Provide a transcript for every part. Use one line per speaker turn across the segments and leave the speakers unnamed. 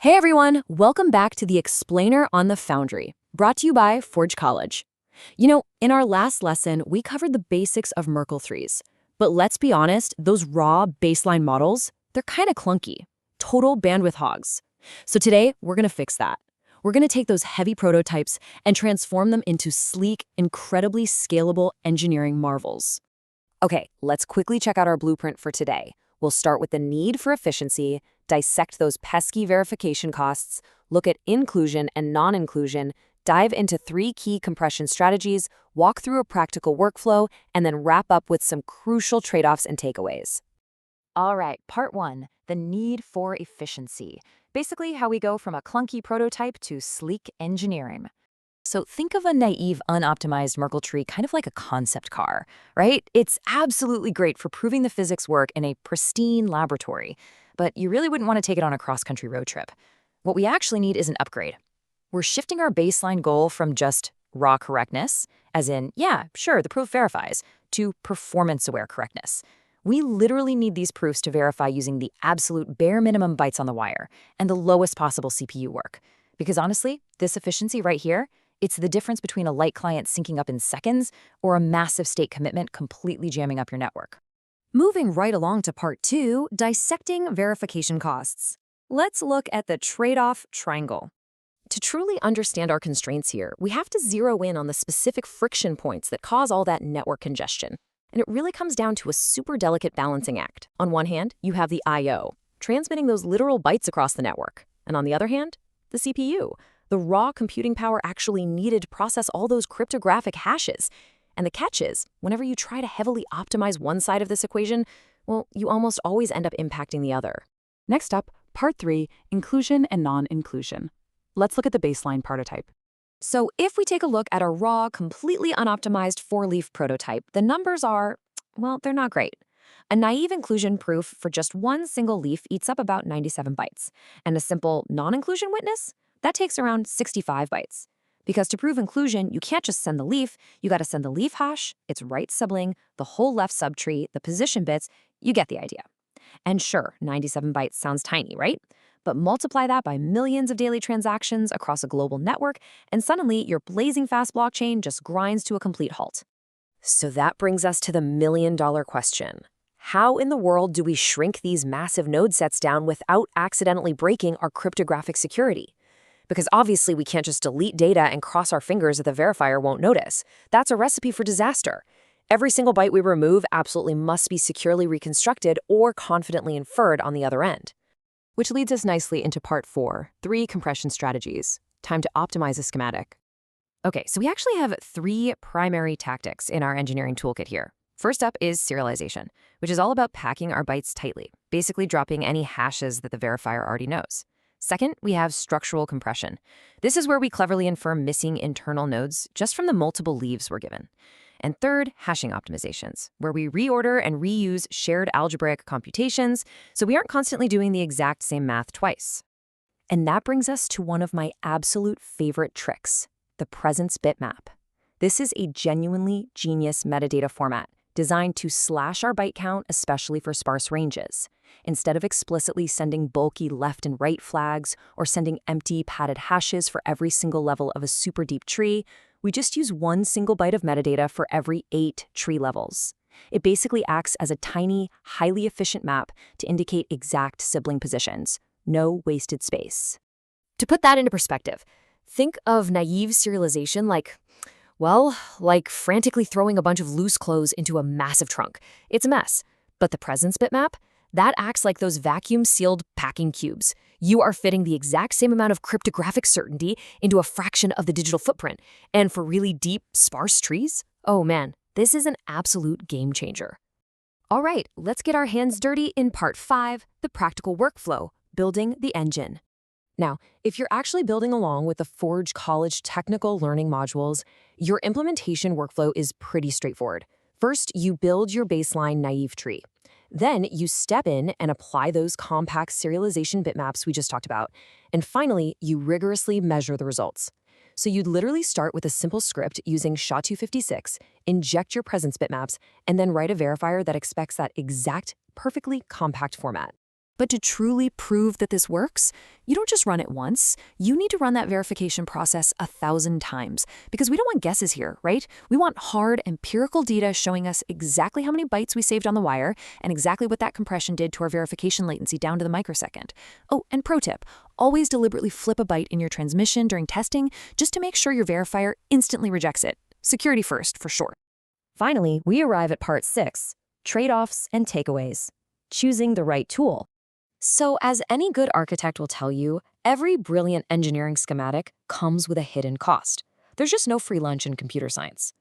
Hey everyone, welcome back to the Explainer on the Foundry, brought to you by Forge College. In our last lesson, we covered the basics of Merkle trees. But let's be honest, those raw baseline models, they're kind of clunky. Total bandwidth hogs. So today, we're going to fix that. We're going to take those heavy prototypes and transform them into sleek, incredibly scalable engineering marvels. Okay, let's quickly check out our blueprint for today. We'll start with the need for efficiency, dissect those pesky verification costs, look at inclusion and non-inclusion, dive into 3 key compression strategies, walk through a practical workflow, and then wrap up with some crucial trade-offs and takeaways.
All right, part 1, the need for efficiency. Basically how we go from a clunky prototype to sleek engineering. So think of a naive, unoptimized Merkle tree kind of like a concept car, right? It's absolutely great for proving the physics work in a pristine laboratory, but you really wouldn't want to take it on a cross-country road trip. What we actually need is an upgrade. We're shifting our baseline goal from just raw correctness, as in, yeah, sure, the proof verifies, to performance-aware correctness. We literally need these proofs to verify using the absolute bare minimum bytes on the wire and the lowest possible CPU work. Because honestly, this efficiency right here, it's the difference between a light client syncing up in seconds or a massive state commitment completely jamming up your network.
Moving right along to part 2, dissecting verification costs. Let's look at the trade-off triangle. To truly understand our constraints here, we have to zero in on the specific friction points that cause all that network congestion. And it really comes down to a super delicate balancing act. On one hand, you have the I/O, transmitting those literal bytes across the network. And on the other hand, the CPU, the raw computing power actually needed to process all those cryptographic hashes. And the catch is, whenever you try to heavily optimize one side of this equation, well, you almost always end up impacting the other. Next up, part 3, inclusion and non-inclusion. Let's look at the baseline prototype. So if we take a look at a raw, completely unoptimized 4-leaf prototype, the numbers are, well, they're not great. A naive inclusion proof for just one single leaf eats up about 97 bytes, and a simple non-inclusion witness, that takes around 65 bytes. Because to prove inclusion, you can't just send the leaf, you gotta send the leaf hash, its right sibling, the whole left subtree, the position bits, you get the idea. And sure, 97 bytes sounds tiny, right? But multiply that by millions of daily transactions across a global network, and suddenly your blazing fast blockchain just grinds to a complete halt. So that brings us to the million-dollar question. How in the world do we shrink these massive node sets down without accidentally breaking our cryptographic security? Because obviously we can't just delete data and cross our fingers that the verifier won't notice. That's a recipe for disaster. Every single byte we remove absolutely must be securely reconstructed or confidently inferred on the other end. Which leads us nicely into part 4, 3 compression strategies. Time to optimize a schematic. Okay, so we actually have 3 primary tactics in our engineering toolkit here. First up is serialization, which is all about packing our bytes tightly, basically dropping any hashes that the verifier already knows. Second, we have structural compression. This is where we cleverly infer missing internal nodes just from the multiple leaves we're given. And third, hashing optimizations, where we reorder and reuse shared algebraic computations so we aren't constantly doing the exact same math twice. And that brings us to one of my absolute favorite tricks, the presence bitmap. This is a genuinely genius metadata format designed to slash our byte count, especially for sparse ranges. Instead of explicitly sending bulky left and right flags or sending empty padded hashes for every single level of a super deep tree, we just use one single byte of metadata for every 8 tree levels. It basically acts as a tiny, highly efficient map to indicate exact sibling positions. No wasted space. To put that into perspective, think of naive serialization like frantically throwing a bunch of loose clothes into a massive trunk. It's a mess. But the presence bitmap, that acts like those vacuum-sealed packing cubes. You are fitting the exact same amount of cryptographic certainty into a fraction of the digital footprint. And for really deep, sparse trees, oh man, this is an absolute game changer. All right, let's get our hands dirty in part 5, the practical workflow, building the engine. Now, if you're actually building along with the Forge College technical learning modules, your implementation workflow is pretty straightforward. First, you build your baseline naive tree. Then you step in and apply those compact serialization bitmaps we just talked about. And finally, you rigorously measure the results. So you'd literally start with a simple script using SHA-256, inject your presence bitmaps, and then write a verifier that expects that exact, perfectly compact format. But to truly prove that this works, you don't just run it once. You need to run that verification process 1,000 times because we don't want guesses here, right? We want hard empirical data showing us exactly how many bytes we saved on the wire and exactly what that compression did to our verification latency down to the microsecond. Oh, and pro tip, always deliberately flip a byte in your transmission during testing just to make sure your verifier instantly rejects it. Security first, for sure.
Finally, we arrive at part 6, trade-offs and takeaways. Choosing the right tool.
So, as any good architect will tell you, every brilliant engineering schematic comes with a hidden cost. There's just no free lunch in computer science.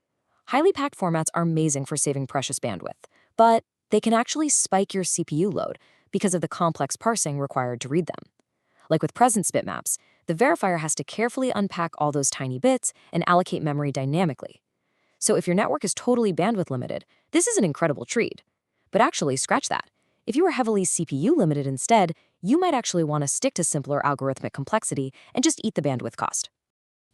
Highly packed formats are amazing for saving precious bandwidth, but they can actually spike your CPU load because of the complex parsing required to read them. Like with presence bitmaps, the verifier has to carefully unpack all those tiny bits and allocate memory dynamically. So if your network is totally bandwidth limited, this is an incredible treat. But actually, scratch that. If you were heavily CPU limited instead, you might actually want to stick to simpler algorithmic complexity and just eat the bandwidth cost.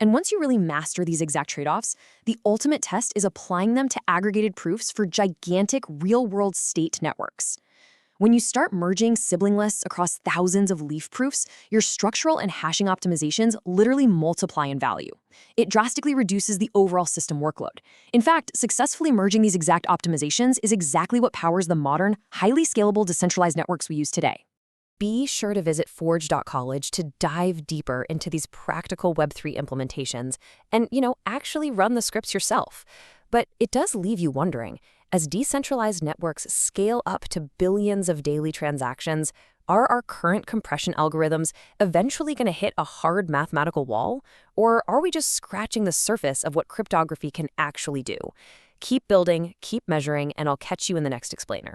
And once you really master these exact trade-offs, the ultimate test is applying them to aggregated proofs for gigantic real-world state networks. When you start merging sibling lists across thousands of leaf proofs, your structural and hashing optimizations literally multiply in value. It drastically reduces the overall system workload. In fact, successfully merging these exact optimizations is exactly what powers the modern, highly scalable decentralized networks we use today. Be sure to visit forge.college to dive deeper into these practical Web3 implementations and, actually run the scripts yourself. But it does leave you wondering, as decentralized networks scale up to billions of daily transactions, are our current compression algorithms eventually going to hit a hard mathematical wall? Or are we just scratching the surface of what cryptography can actually do? Keep building, keep measuring, and I'll catch you in the next explainer.